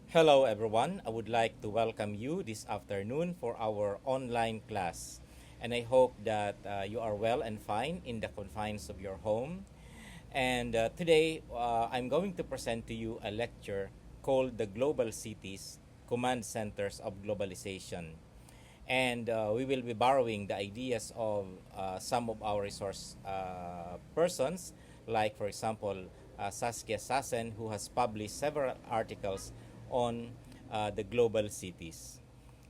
Hello everyone, I would like to welcome you this afternoon for our online class. And I hope that you are well and fine in the confines of your home. And today I'm going to present to you a lecture called The Global Cities, Command Centers of Globalization. And we will be borrowing the ideas of some of our resource persons, like, for example, Saskia Sassen, who has published several articles on the global cities.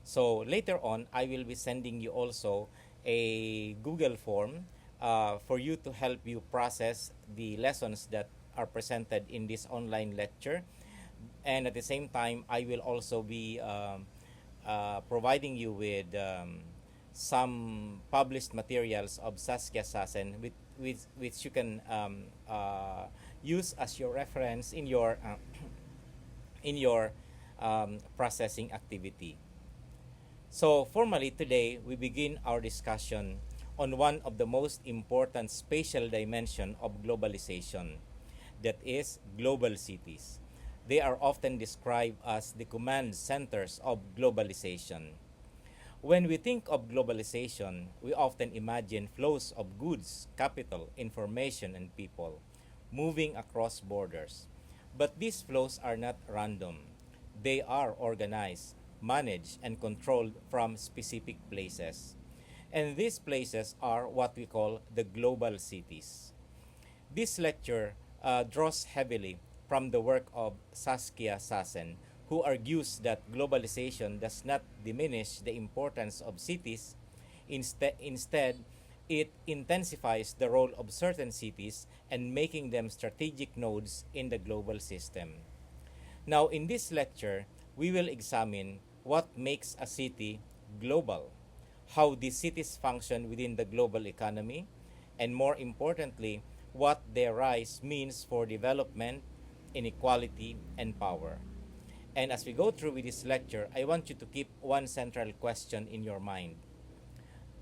So later on, I will be sending you also a Google form for you to help you process the lessons that are presented in this online lecture. And at the same time, I will also be providing you with some published materials of Saskia Sassen, which you can use as your reference in your processing activity. So formally today, we begin our discussion on one of the most important spatial dimension of globalization, that is global cities. They are often described as the command centers of globalization. When we think of globalization, we often imagine flows of goods, capital, information, and people moving across borders. But these flows are not random. They are organized, managed, and controlled from specific places. And these places are what we call the global cities. This lecture draws heavily from the work of Saskia Sassen, who argues that globalization does not diminish the importance of cities. Instead, it intensifies the role of certain cities and making them strategic nodes in the global system. Now, in this lecture, we will examine what makes a city global, how these cities function within the global economy, and more importantly, what their rise means for development, inequality, and power. And as we go through with this lecture, I want you to keep one central question in your mind.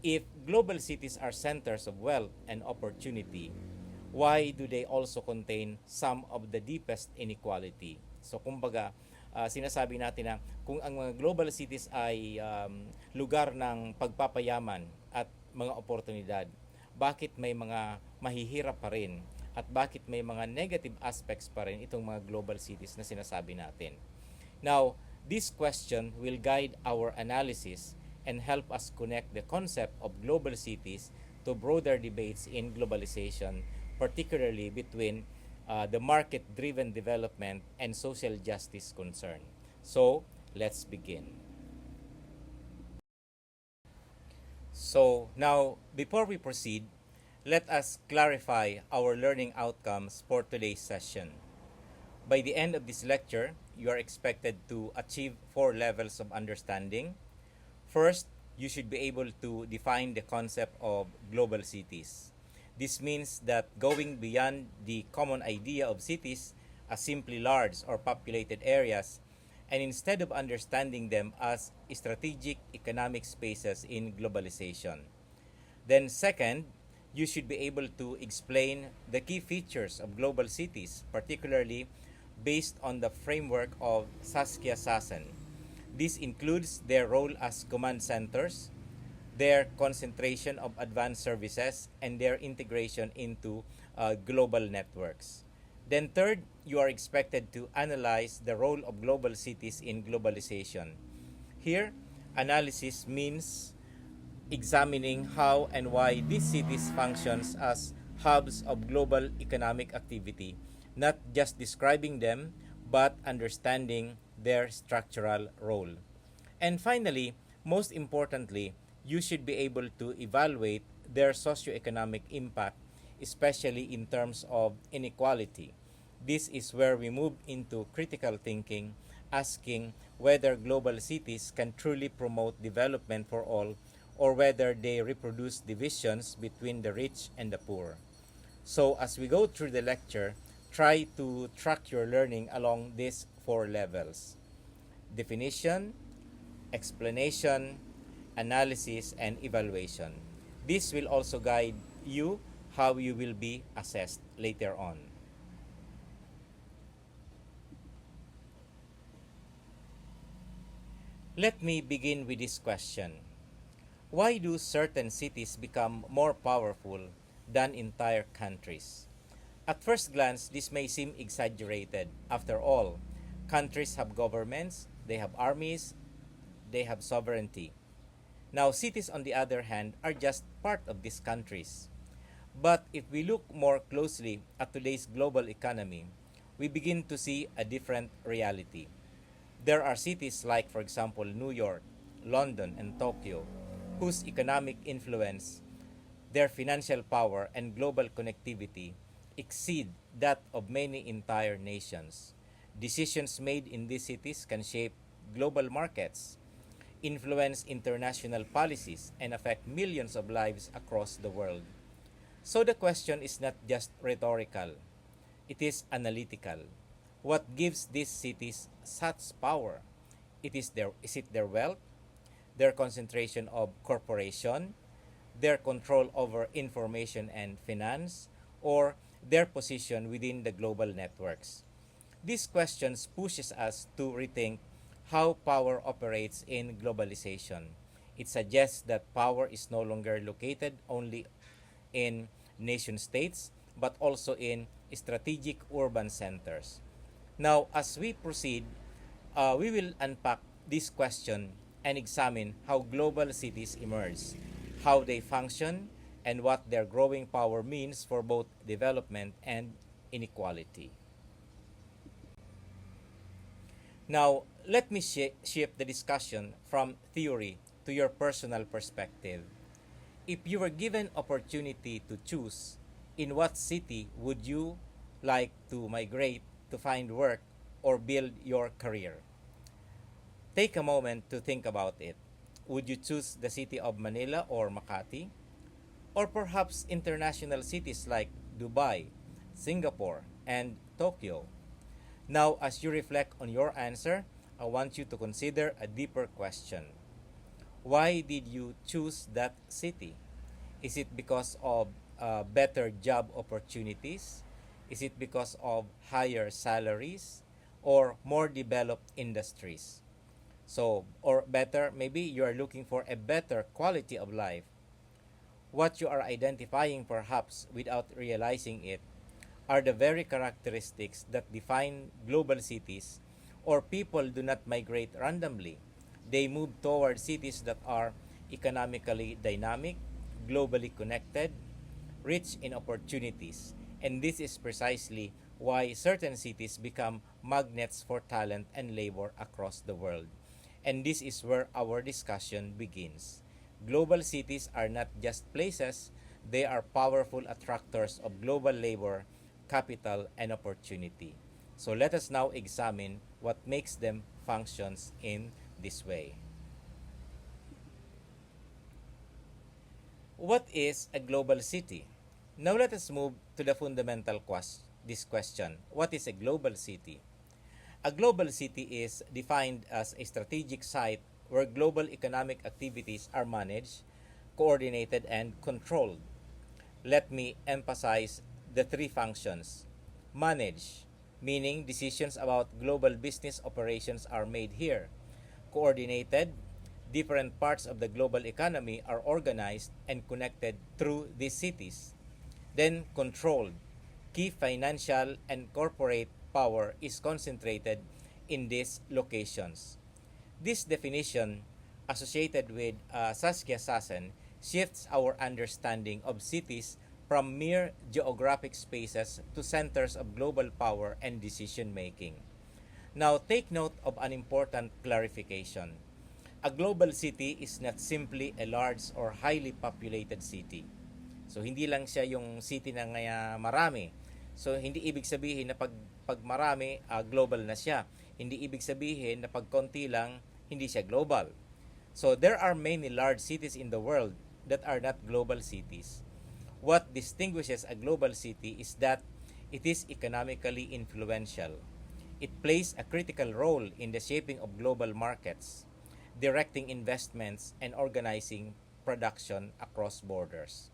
If global cities are centers of wealth and opportunity, why do they also contain some of the deepest inequality? So kumbaga, sinasabi natin na kung ang mga global cities ay lugar ng pagpapayaman at mga oportunidad, bakit may mga mahihirap pa rin at bakit may mga negative aspects pa rin itong mga global cities na sinasabi natin? Now, this question will guide our analysis and help us connect the concept of global cities to broader debates in globalization, particularly between the market-driven development and social justice concern. So, let's begin. So, now, before we proceed, let us clarify our learning outcomes for today's session. By the end of this lecture, you are expected to achieve 4 levels of understanding. First, you should be able to define the concept of global cities. This means that going beyond the common idea of cities as simply large or populated areas, and instead of understanding them as strategic economic spaces in globalization. Then second, you should be able to explain the key features of global cities, particularly based on the framework of Saskia Sassen. This includes their role as command centers, their concentration of advanced services, and their integration into global networks. Then third, you are expected to analyze the role of global cities in globalization. Here, analysis means examining how and why these cities functions as hubs of global economic activity, not just describing them, but understanding their structural role. And finally, most importantly, you should be able to evaluate their socioeconomic impact, especially in terms of inequality. This is where we move into critical thinking, asking whether global cities can truly promote development for all or whether they reproduce divisions between the rich and the poor. So, as we go through the lecture, try to track your learning along these 4 levels: definition, explanation, analysis, and evaluation. This will also guide you how you will be assessed later on. Let me begin with this question. Why do certain cities become more powerful than entire countries? At first glance, this may seem exaggerated. After all, countries have governments, they have armies, they have sovereignty. Now, cities, on the other hand, are just part of these countries. But if we look more closely at today's global economy, we begin to see a different reality. There are cities like, for example, New York, London, and Tokyo, whose economic influence, their financial power, and global connectivity exceed that of many entire nations. Decisions made in these cities can shape global markets, influence international policies, and affect millions of lives across the world. So the question is not just rhetorical, it is analytical. What gives these cities such power? Is it their wealth, their concentration of corporation, their control over information and finance, or their position within the global networks? These questions pushes us to rethink how power operates in globalization. It suggests that power is no longer located only in nation states but also in strategic urban centers. Now, as we proceed, we will unpack this question and examine how global cities emerge, how they function, and what their growing power means for both development and inequality. Now, let me shift the discussion from theory to your personal perspective. If you were given opportunity to choose, in what city would you like to migrate to find work or build your career? Take a moment to think about it. Would you choose the city of Manila or Makati? Or perhaps international cities like Dubai, Singapore, and Tokyo? Now, as you reflect on your answer, I want you to consider a deeper question. Why did you choose that city? Is it because of better job opportunities? Is it because of higher salaries or more developed industries? So, or better, maybe you are looking for a better quality of life. What you are identifying, perhaps without realizing it, are the very characteristics that define global cities, or people do not migrate randomly. They move toward cities that are economically dynamic, globally connected, rich in opportunities. And this is precisely why certain cities become magnets for talent and labor across the world. And this is where our discussion begins. Global cities are not just places, they are powerful attractors of global labor, capital, and opportunity. So let us now examine what makes them functions in this way. What is a global city? Now let us move to the fundamental this question. What is a global city? A global city is defined as a strategic site where global economic activities are managed, coordinated, and controlled. Let me emphasize the three functions. Manage, meaning decisions about global business operations are made here. Coordinated, different parts of the global economy are organized and connected through these cities. Then controlled, key financial and corporate power is concentrated in these locations. This definition, associated with Saskia Sassen, shifts our understanding of cities from mere geographic spaces to centers of global power and decision making. Now, take note of an important clarification. A global city is not simply a large or highly populated city. So, hindi lang siya yung city na marami. So, hindi ibig sabihin na pag marami, global na siya. Hindi ibig sabihin na pag konti lang, hindi siya global. So, there are many large cities in the world that are not global cities. What distinguishes a global city is that it is economically influential. It plays a critical role in the shaping of global markets, directing investments, and organizing production across borders.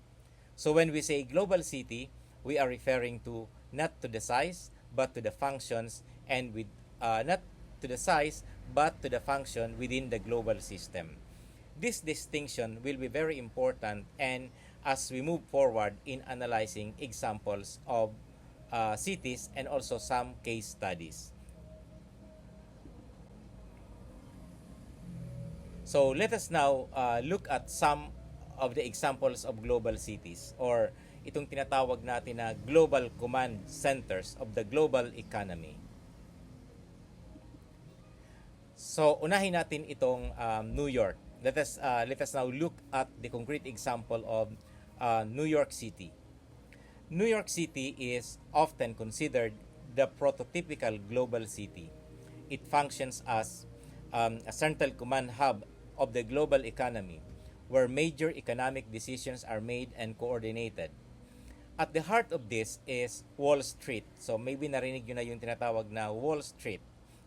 So when we say global city, we are referring to not to the size, but to the functions, and with not to the size, but to the function within the global system. This distinction will be very important and as we move forward in analyzing examples of cities and also some case studies. So let us now look at some of the examples of global cities or itong tinatawag natin na global command centers of the global economy. So unahin natin itong New York. Let us now look at the concrete example of New York City. New York City is often considered the prototypical global city. It functions as a central command hub of the global economy where major economic decisions are made and coordinated. At the heart of this is Wall Street. So maybe narinig nyo na yung tinatawag na Wall Street.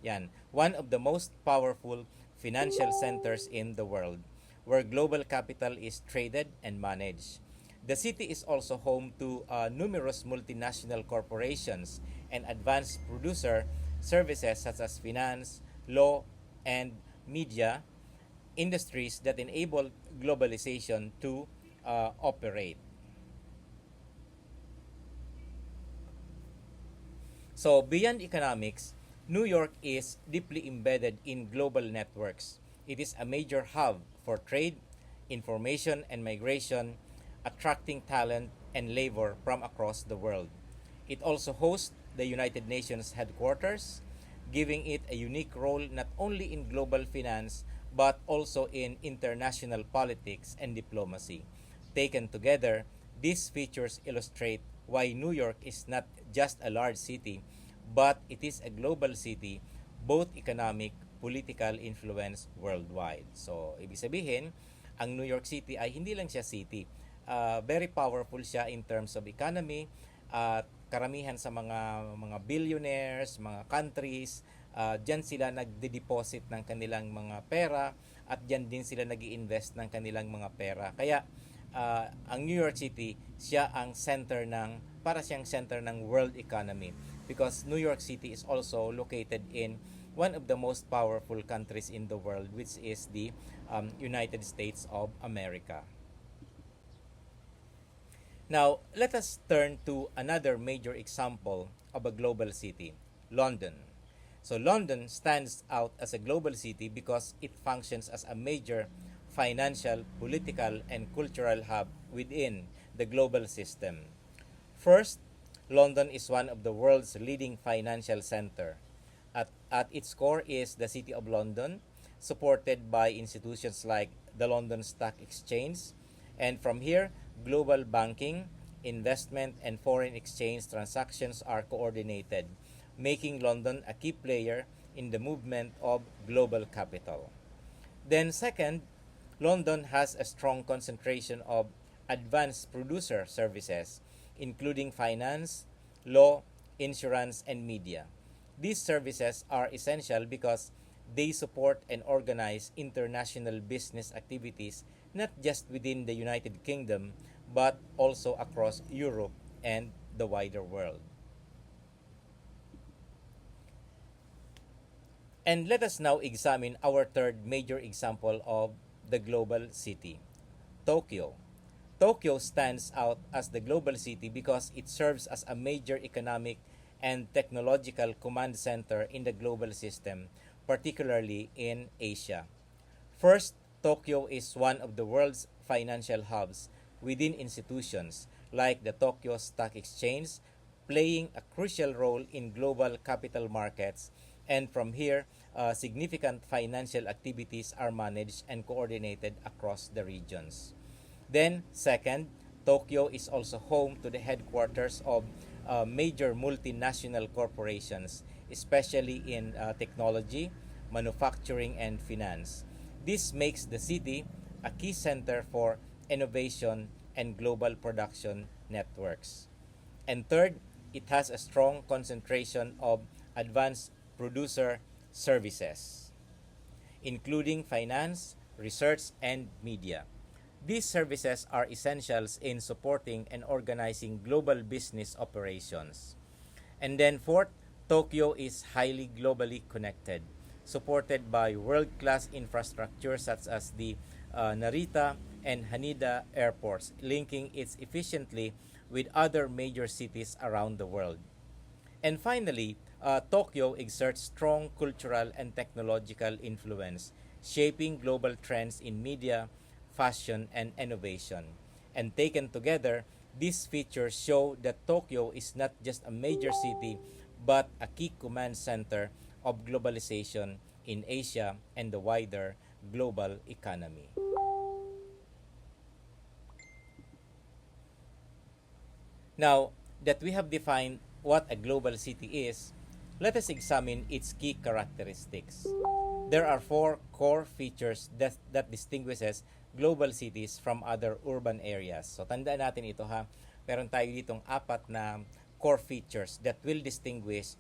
Yan, one of the most powerful financial centers in the world where global capital is traded and managed. The city is also home to numerous multinational corporations and advanced producer services such as finance, law, and media industries that enable globalization to operate. So, beyond economics, New York is deeply embedded in global networks. It is a major hub for trade, information, and migration, attracting talent and labor from across the world. It also hosts the United Nations headquarters, giving it a unique role not only in global finance but also in international politics and diplomacy. Taken together, these features illustrate why New York is not just a large city, but it is a global city, both economic, political influence worldwide. So, ibig sabihin, ang New York City ay hindi lang siya city. Very powerful siya in terms of economy at karamihan sa mga billionaires, mga countries, diyan sila nagde-deposit ng kanilang mga pera at diyan din sila nag-iinvest ng kanilang mga pera. Kaya ang New York City siya ang para siyang center ng world economy because New York City is also located in one of the most powerful countries in the world, which is the United States of America. Now, let us turn to another major example of a global city, London. So London stands out as a global city because it functions as a major financial, political, and cultural hub within the global system. First, London is one of the world's leading financial center. At its core is the City of London, supported by institutions like the London Stock Exchange, and from here, global banking, investment, and foreign exchange transactions are coordinated, making London a key player in the movement of global capital. Then second, London has a strong concentration of advanced producer services, including finance, law, insurance, and media. These services are essential because they support and organize international business activities not just within the United Kingdom but also across Europe and the wider world. And let us now examine our third major example of the global city, Tokyo. Tokyo stands out as the global city because it serves as a major economic and technological command center in the global system, particularly in Asia. First, Tokyo is one of the world's financial hubs within institutions like the Tokyo Stock Exchange, playing a crucial role in global capital markets, and from here, significant financial activities are managed and coordinated across the regions. Then, second, Tokyo is also home to the headquarters of major multinational corporations, especially in technology, manufacturing, and finance. This makes the city a key center for innovation and global production networks. And third, it has a strong concentration of advanced producer services, including finance, research, and media. These services are essentials in supporting and organizing global business operations. And then fourth, Tokyo is highly globally connected. supported by world-class infrastructure such as the Narita and Haneda airports, linking it efficiently with other major cities around the world. And finally, Tokyo exerts strong cultural and technological influence, shaping global trends in media, fashion, and innovation. And taken together, these features show that Tokyo is not just a major city, but a key command center of globalization in Asia and the wider global economy. Now that we have defined what a global city is, let us examine its key characteristics. There are four core features that distinguishes global cities from other urban areas. So tandaan natin ito ha. Meron tayo ditong apat na core features that will distinguish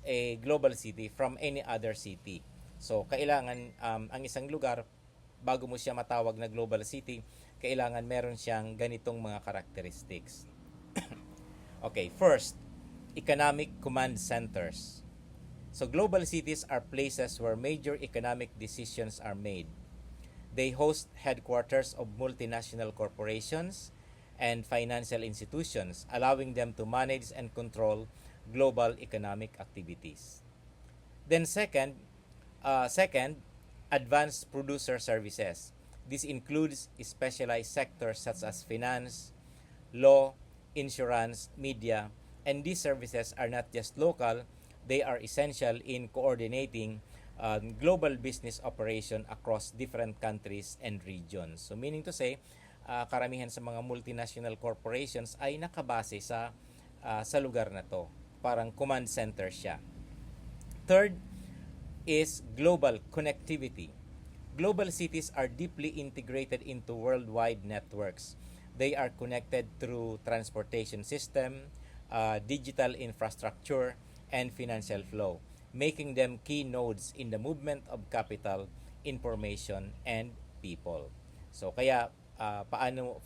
a global city from any other city. So kailangan ang isang lugar bago mo siya matawag na global city, kailangan meron siyang ganitong mga characteristics. Okay, first, economic command centers. So global cities are places where major economic decisions are made. They host headquarters of multinational corporations and financial institutions, allowing them to manage and control global economic activities. Then second, advanced producer services. This includes specialized sectors such as finance, law, insurance, media, and these services are not just local, they are essential in coordinating global business operation across different countries and regions. So meaning to say, karamihan sa mga multinational corporations ay nakabase sa lugar na to. Parang command center siya. Third is global connectivity. Global cities are deeply integrated into worldwide networks. They are connected through transportation system, digital infrastructure, and financial flow, making them key nodes in the movement of capital, information, and people. So kaya paano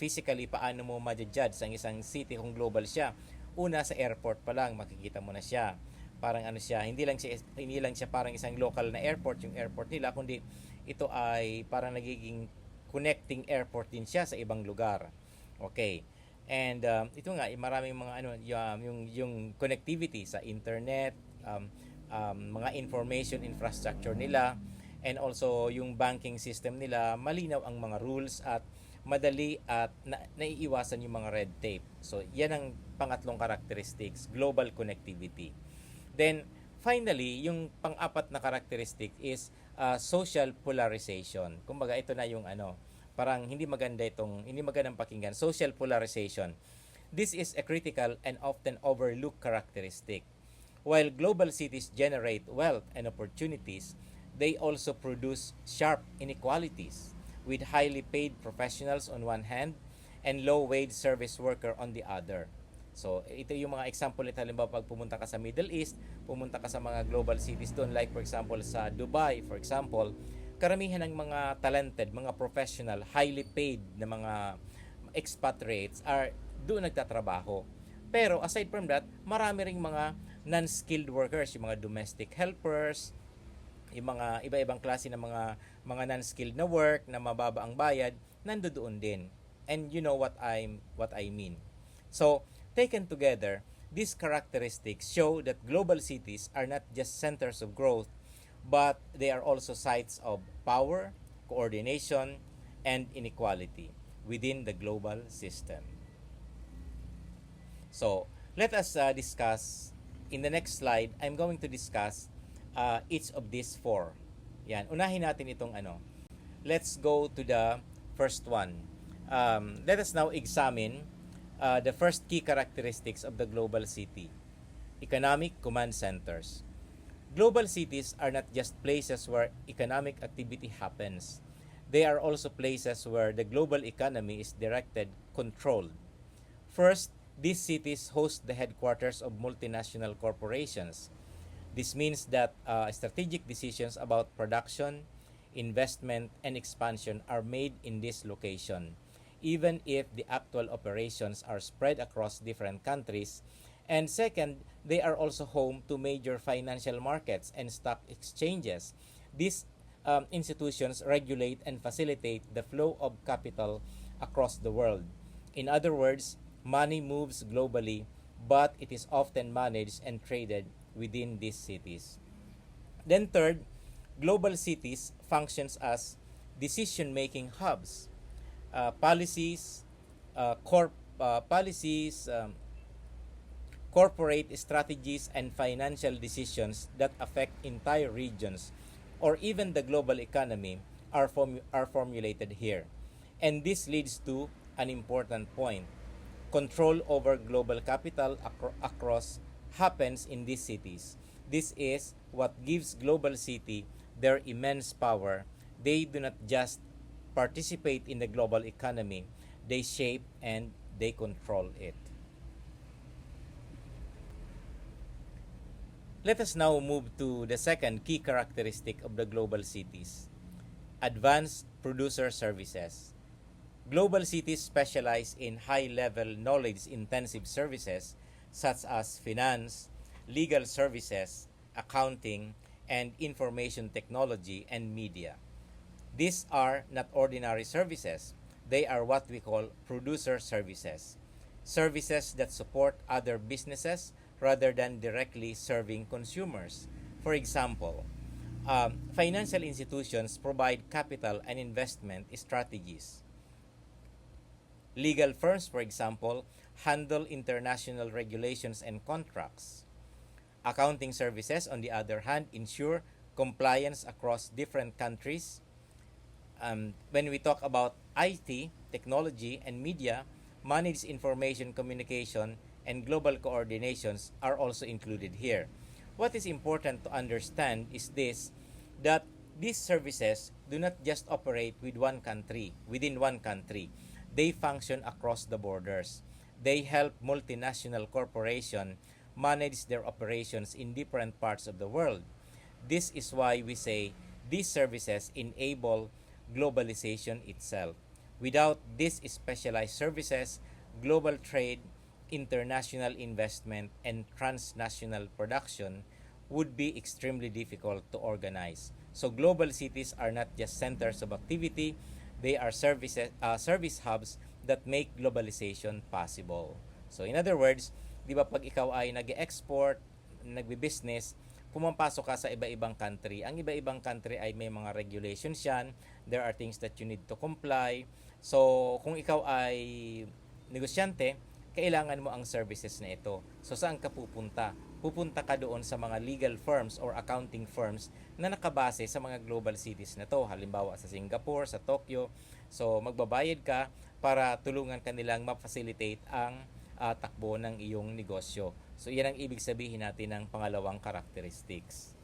mo ma-judge ang isang city kung global siya? Una sa airport pa lang makikita mo na siya. Parang ano siya, hindi lang siya parang isang local na airport yung airport nila, kundi ito ay parang nagiging connecting airport din siya sa ibang lugar. Okay. And ito nga, maraming mga yung connectivity sa internet, mga information infrastructure nila, and also yung banking system nila, malinaw ang mga rules at madali at naiiwasan yung mga red tape. So, yan ang pangatlong characteristics, global connectivity. Then, finally, yung pang-apat na characteristic is social polarization. Kumbaga, ito na yung parang hindi magandang pakinggan, social polarization. This is a critical and often overlooked characteristic. While global cities generate wealth and opportunities, they also produce sharp inequalities with highly paid professionals on one hand and low-wage service worker on the other. So, ito yung mga example nito. Halimbawa, pag pumunta ka sa Middle East, pumunta ka sa mga global cities doon, like for example sa Dubai, for example, karamihan ng mga talented, mga professional, highly paid na mga expatriates are doon nagtatrabaho. Pero aside from that, marami ring mga non-skilled workers, yung mga domestic helpers, yung mga iba-ibang klase ng mga non-skilled na work na mababa ang bayad, nandoon din. And you know what I mean. So, taken together, these characteristics show that global cities are not just centers of growth, but they are also sites of power, coordination, and inequality within the global system. So, let us discuss. In the next slide, I'm going to discuss each of these four. Yan, unahin natin itong Let's go to the first one. Let us now examine the first key characteristics of the global city. Economic command centers. Global cities are not just places where economic activity happens. They are also places where the global economy is directed, controlled. First, these cities host the headquarters of multinational corporations. This means that strategic decisions about production, investment, and expansion are made in this location, even if the actual operations are spread across different countries And second, they are also home to major financial markets and stock exchanges. These institutions regulate and facilitate the flow of capital across the world. In other words, money moves globally, but it is often managed and traded within these cities. Then third, global cities functions as decision-making hubs. Policies, policies, corporate strategies and financial decisions that affect entire regions or even the global economy are formulated here. And this leads to an important point. Control over global capital across happens in these cities. This is what gives global city their immense power. They do not just participate in the global economy, they shape and they control it. Let us now move to the second key characteristic of the global cities: advanced producer services. Global cities specialize in high level knowledge intensive services such as finance, legal services, accounting, and information technology and media. These are not ordinary services, they are what we call producer services. Services that support other businesses rather than directly serving consumers. For example, financial institutions provide capital and investment strategies. Legal firms, for example, handle international regulations and contracts. Accounting services, on the other hand, ensure compliance across different countries. When we talk about IT, technology, and media, managed information communication and global coordinations are also included here. What is important to understand is this: that these services do not just operate within one country. They function across the borders. They help multinational corporations manage their operations in different parts of the world. This is why we say these services enable globalization itself. Without these specialized services, global trade, international investment, and transnational production would be extremely difficult to organize. So global cities are not just centers of activity, they are service hubs that make globalization possible. So in other words, di ba pag ikaw ay nag-export, nagbi-business, pumapasok ka sa iba-ibang country. Ang iba-ibang country ay may mga regulations yan. There are things that you need to comply. So, kung ikaw ay negosyante, kailangan mo ang services na ito. So, saan ka pupunta? Pupunta ka doon sa mga legal firms or accounting firms na nakabase sa mga global cities na to. Halimbawa sa Singapore, sa Tokyo. So, magbabayad ka para tulungan kanilang ma-facilitate ang takbo ng iyong negosyo. So, yan ang ibig sabihin natin ng pangalawang characteristics.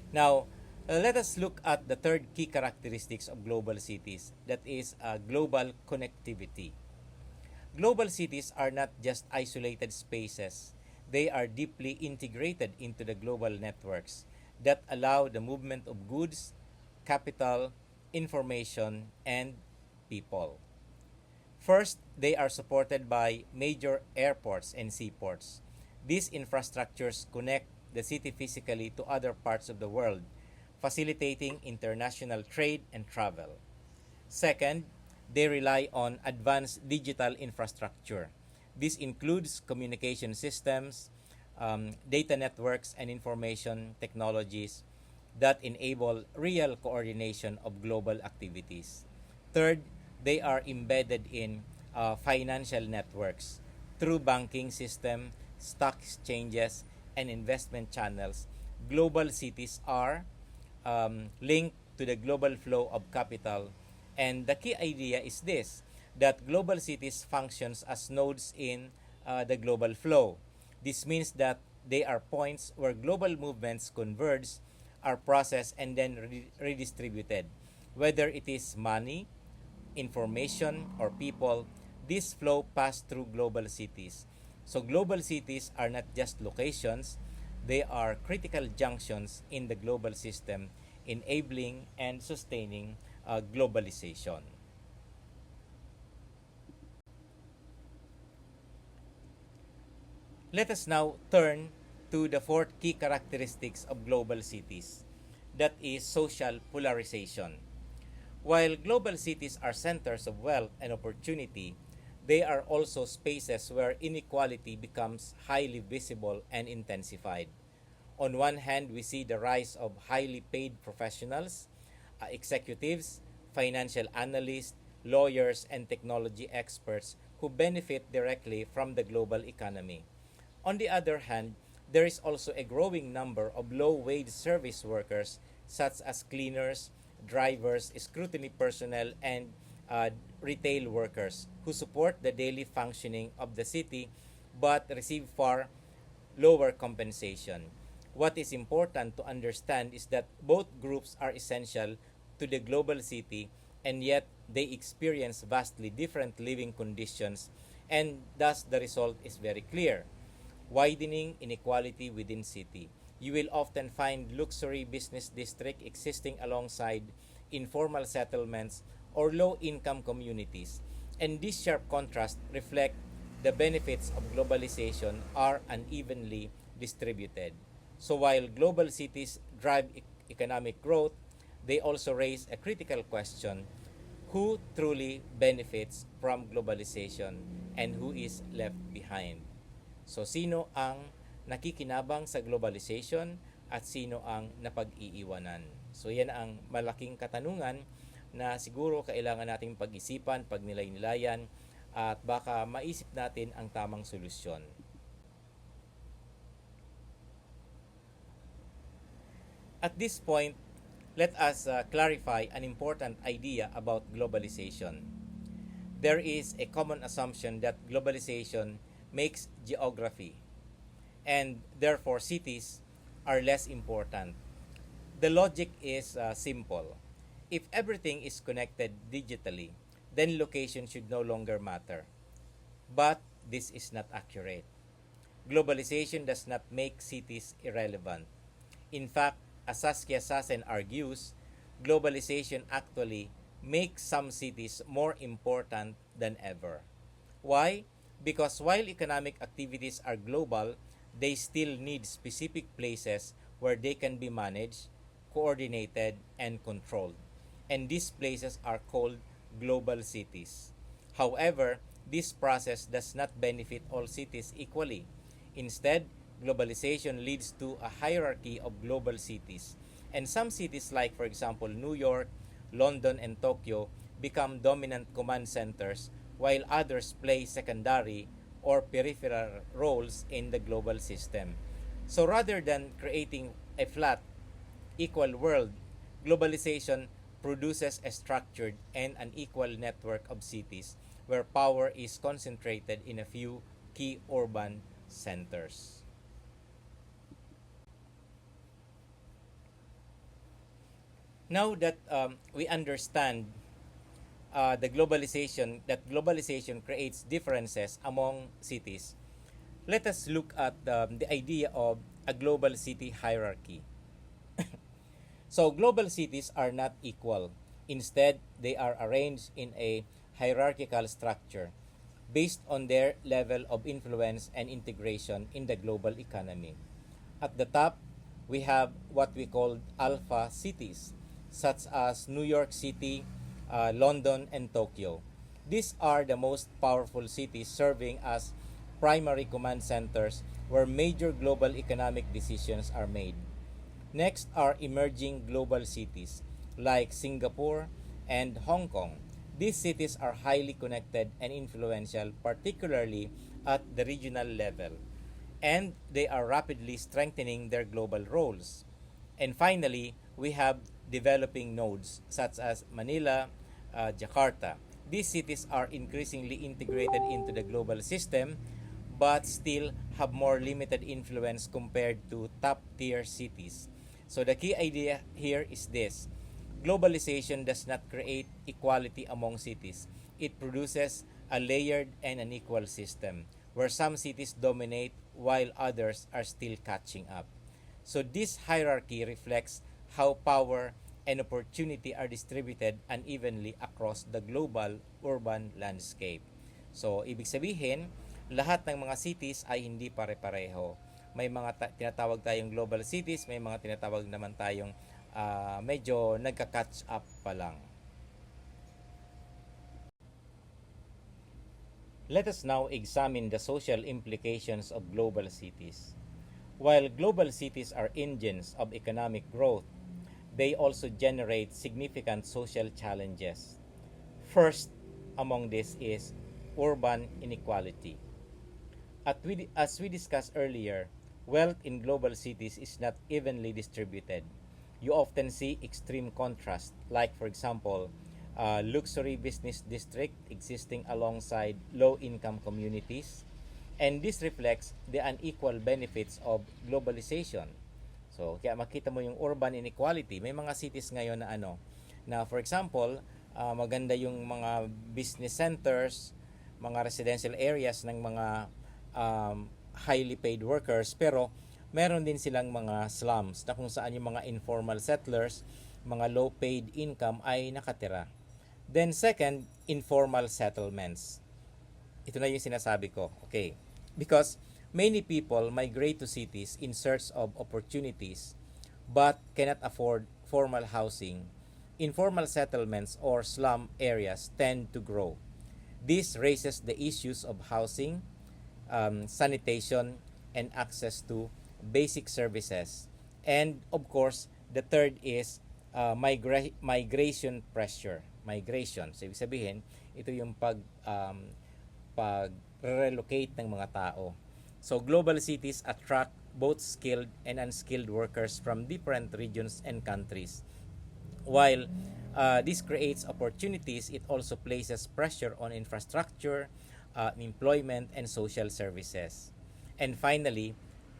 Now, let us look at the third key characteristics of global cities, that is global connectivity. Global cities are not just isolated spaces. They are deeply integrated into the global networks that allow the movement of goods, capital, information, and people. First, they are supported by major airports and seaports. These infrastructures connect the city physically to other parts of the world, facilitating international trade and travel. Second, they rely on advanced digital infrastructure. This includes communication systems, data networks, and information technologies that enable real coordination of global activities. Third, they are embedded in financial networks through banking system, stock exchanges, and investment channels. Global cities are linked to the global flow of capital, and the key idea is this: that global cities functions as nodes in the global flow. This means that they are points where global movements converge, are processed, and then redistributed. Whether it is money, information, or people, this flow pass through global cities. So global cities are not just locations, they are critical junctions in the global system, enabling and sustaining globalization. Let us now turn to the fourth key characteristics of global cities, that is social polarization. While global cities are centers of wealth and opportunity, they are also spaces where inequality becomes highly visible and intensified. On one hand, we see the rise of highly paid professionals, executives, financial analysts, lawyers, and technology experts who benefit directly from the global economy. On the other hand, there is also a growing number of low wage service workers, such as cleaners, drivers, scrutiny personnel, and retail workers, who support the daily functioning of the city but receive far lower compensation. What is important to understand is that both groups are essential to the global city, and yet they experience vastly different living conditions, and thus the result is very clear: widening inequality within city. You will often find luxury business district existing alongside informal settlements or low-income communities. And this sharp contrast reflect the benefits of globalization are unevenly distributed. So while global cities drive economic growth, they also raise a critical question: who truly benefits from globalization and who is left behind? So sino ang nakikinabang sa globalization at sino ang napag-iiwanan? So yan ang malaking katanungan na siguro kailangan nating pag-isipan, pagnilay-nilayan, at baka maisip natin ang tamang solusyon. At this point, let us clarify an important idea about globalization. There is a common assumption that globalization makes geography, and therefore cities are less important. The logic is simple. If everything is connected digitally, then location should no longer matter. But this is not accurate. Globalization does not make cities irrelevant. In fact, as Saskia Sassen argues, globalization actually makes some cities more important than ever. Why? Because while economic activities are global, they still need specific places where they can be managed, coordinated, and controlled. And these places are called global cities. However, this process does not benefit all cities equally. Instead, globalization leads to a hierarchy of global cities. And some cities, like for example New York, London, and Tokyo, become dominant command centers, while others play secondary or peripheral roles in the global system. So rather than creating a flat, equal world, globalization produces a structured and unequal network of cities where power is concentrated in a few key urban centers. Now that we understand that globalization creates differences among cities, let us look at the idea of a global city hierarchy. So global cities are not equal. Instead, they are arranged in a hierarchical structure based on their level of influence and integration in the global economy. At the top, we have what we call alpha cities, such as New York City, London, and Tokyo. These are the most powerful cities, serving as primary command centers where major global economic decisions are made. Next are emerging global cities like Singapore and Hong Kong. These cities are highly connected and influential, particularly at the regional level, and they are rapidly strengthening their global roles. And finally, we have developing nodes such as Manila, Jakarta. These cities are increasingly integrated into the global system but still have more limited influence compared to top tier cities. So the key idea here is this: globalization does not create equality among cities, it produces a layered and unequal system where some cities dominate while others are still catching up. So this hierarchy reflects how power and opportunity are distributed unevenly across the global urban landscape. So ibig sabihin, lahat ng mga cities ay hindi pare-pareho. May mga tinatawag tayong global cities, may mga tinatawag naman tayong medyo nagka-catch up pa lang. Let us now examine the social implications of global cities. While global cities are engines of economic growth, they also generate significant social challenges. First among this is urban inequality. As we discussed earlier, wealth in global cities is not evenly distributed. You often see extreme contrast, like, for example, luxury business district existing alongside low-income communities, and this reflects the unequal benefits of globalization. So, kaya makita mo yung urban inequality. May mga cities ngayon na na for example, maganda yung mga business centers, mga residential areas ng mga highly paid workers, pero meron din silang mga slums na kung saan yung mga informal settlers, mga low paid income ay nakatira. Then second, informal settlements. Ito na yung sinasabi ko. Okay. Because many people migrate to cities in search of opportunities but cannot afford formal housing. Informal settlements or slum areas tend to grow. This raises the issues of housing, sanitation, and access to basic services. And of course, the third is migration pressure. Migration. So, ibig sabihin, ito yung pag-relocate ng mga tao. So, global cities attract both skilled and unskilled workers from different regions and countries. While this creates opportunities, it also places pressure on infrastructure, employment, and social services. And finally,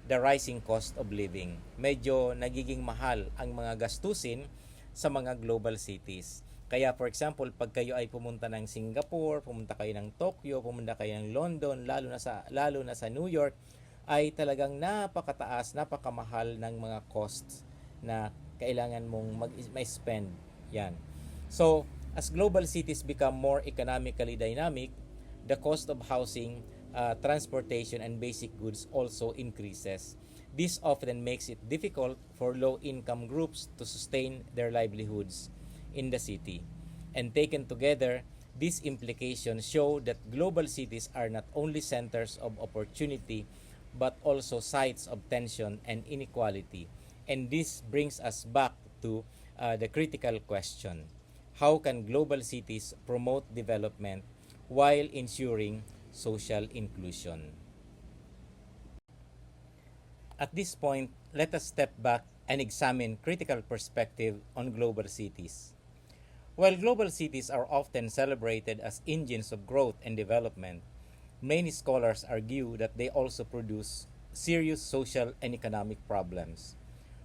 the rising cost of living. Medyo nagiging mahal ang mga gastusin sa mga global cities. Kaya for example, pag kayo ay pumunta ng Singapore, pumunta kayo ng Tokyo, pumunta kayo ng London, lalo na sa New York, ay talagang napakataas, napakamahal ng mga costs na kailangan mong mag-spend. Yan. So, as global cities become more economically dynamic, the cost of housing, transportation, and basic goods also increases. This often makes it difficult for low-income groups to sustain their livelihoods in the city. And taken together, these implications show that global cities are not only centers of opportunity but also sites of tension and inequality. And this brings us back to the critical question: how can global cities promote development while ensuring social inclusion? At this point, let us step back and examine critical perspective on global cities. While global cities are often celebrated as engines of growth and development, many scholars argue that they also produce serious social and economic problems.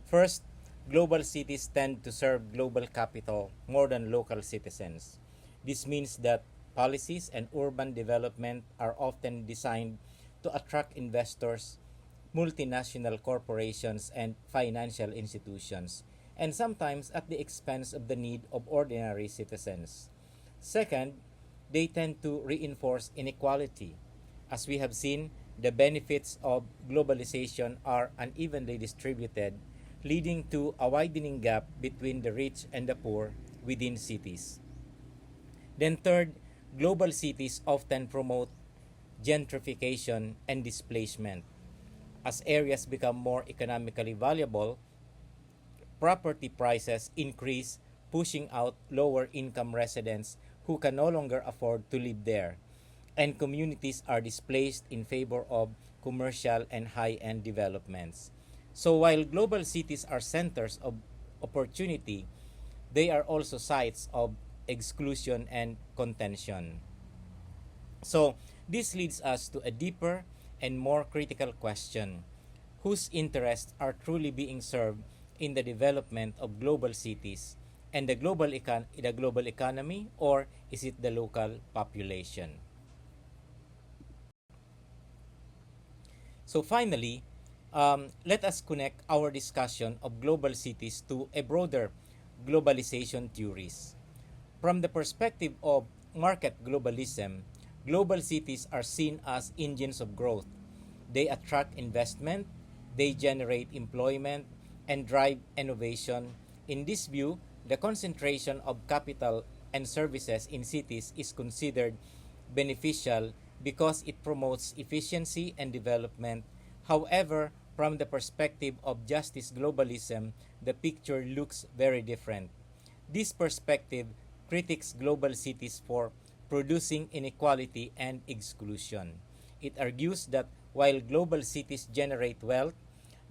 First, global cities tend to serve global capital more than local citizens. This means that policies and urban development are often designed to attract investors, multinational corporations, and financial institutions, and sometimes at the expense of the need of ordinary citizens. Second, they tend to reinforce inequality. As we have seen, the benefits of globalization are unevenly distributed, leading to a widening gap between the rich and the poor within cities. Then third, global cities often promote gentrification and displacement. As areas become more economically valuable, property prices increase, pushing out lower income residents who can no longer afford to live there, and communities are displaced in favor of commercial and high-end developments. So while global cities are centers of opportunity, they are also sites of exclusion and contention. So this leads us to a deeper and more critical question: whose interests are truly being served in the development of global cities and the global economy, or is it the local population? So finally, let us connect our discussion of global cities to a broader globalization theories. From the perspective of market globalism, global cities are seen as engines of growth. They attract investment, they generate employment, and drive innovation. In this view, the concentration of capital and services in cities is considered beneficial because it promotes efficiency and development. However, from the perspective of justice globalism, the picture looks very different. This perspective critiques global cities for producing inequality and exclusion. It argues that while global cities generate wealth,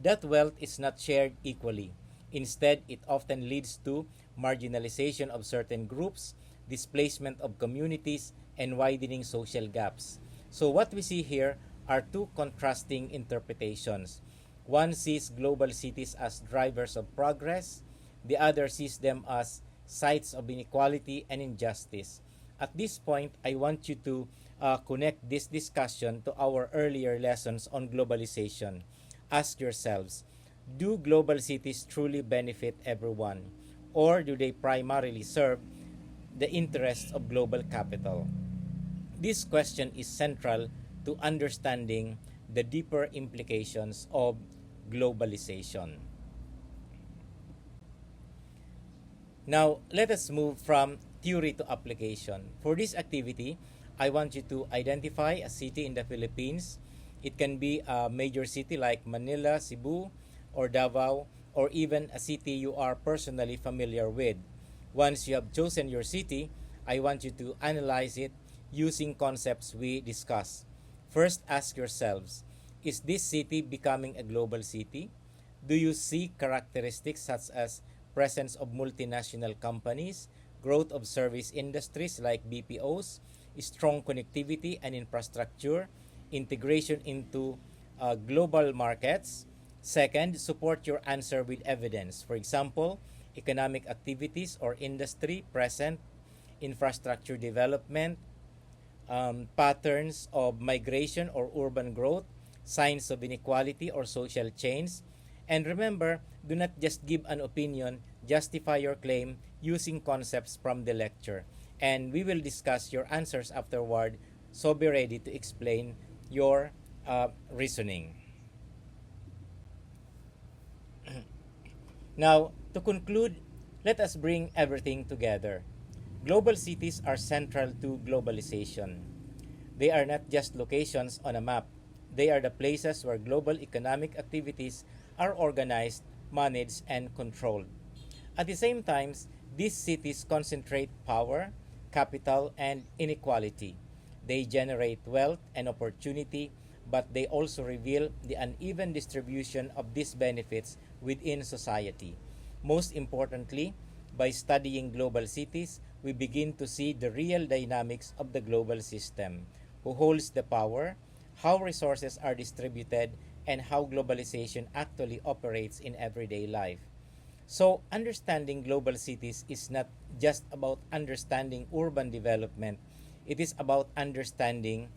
that wealth is not shared equally. Instead, it often leads to marginalization of certain groups, displacement of communities, and widening social gaps. So, what we see here are two contrasting interpretations. One sees global cities as drivers of progress, the other sees them as sites of inequality and injustice. At this point, I want you to connect this discussion to our earlier lessons on globalization. Ask yourselves, do global cities truly benefit everyone? Or do they primarily serve the interests of global capital? This question is central to understanding the deeper implications of globalization. Now, let us move from theory to application. For this activity, I want you to identify a city in the Philippines. It can be a major city like Manila, Cebu, or Davao, or even a city you are personally familiar with. Once you have chosen your city, I want you to analyze it using concepts we discussed. First, ask yourselves, is this city becoming a global city? Do you see characteristics such as presence of multinational companies, growth of service industries like BPOs, strong connectivity and infrastructure, integration into global markets? Second, support your answer with evidence. For example, economic activities or industry present, infrastructure development, patterns of migration or urban growth, signs of inequality or social change. And remember, do not just give an opinion, justify your claim using concepts from the lecture. And we will discuss your answers afterward, so be ready to explain your reasoning. Now, to conclude, let us bring everything together. Global cities are central to globalization. They are not just locations on a map. They are the places where global economic activities are organized, managed, and controlled. At the same time, these cities concentrate power, capital, and inequality. They generate wealth and opportunity, but they also reveal the uneven distribution of these benefits within society. Most importantly, by studying global cities, we begin to see the real dynamics of the global system: who holds the power, how resources are distributed, and how globalization actually operates in everyday life. So, understanding global cities is not just about understanding urban development, it is about understanding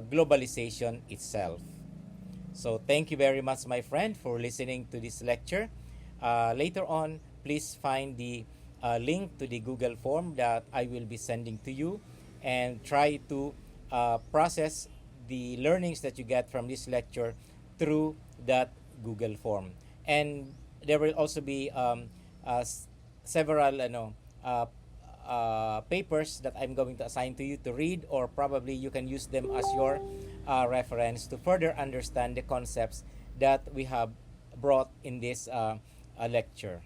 globalization itself. So, thank you very much, my friend, for listening to this lecture. Later on, please find the link to the Google form that I will be sending to you and try to process the learnings that you get from this lecture through that Google form. And there will also be several papers that I'm going to assign to you to read, or probably you can use them as your reference to further understand the concepts that we have brought in this lecture.